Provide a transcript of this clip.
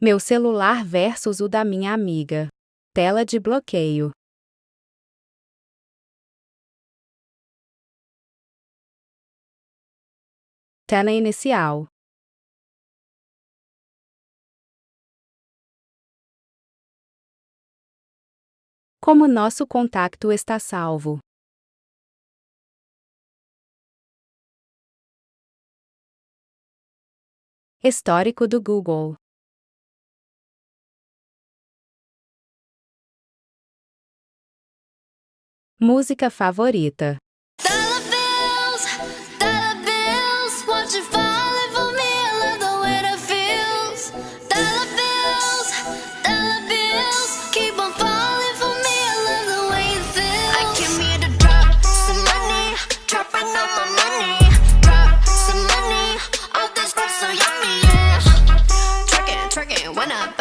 Meu celular versus o da minha amiga. Tela de bloqueio. Tela inicial. Como nosso contato está salvo. Histórico do Google. Música favorita. Dollar bills, watch it falling for me. I love the way that feels. Dollar bills, keep on falling for me. I love the way it feels. I came here to drop some money, dropping all my money. Drop some money, all this stuff so yummy, yeah. Twerking, went up.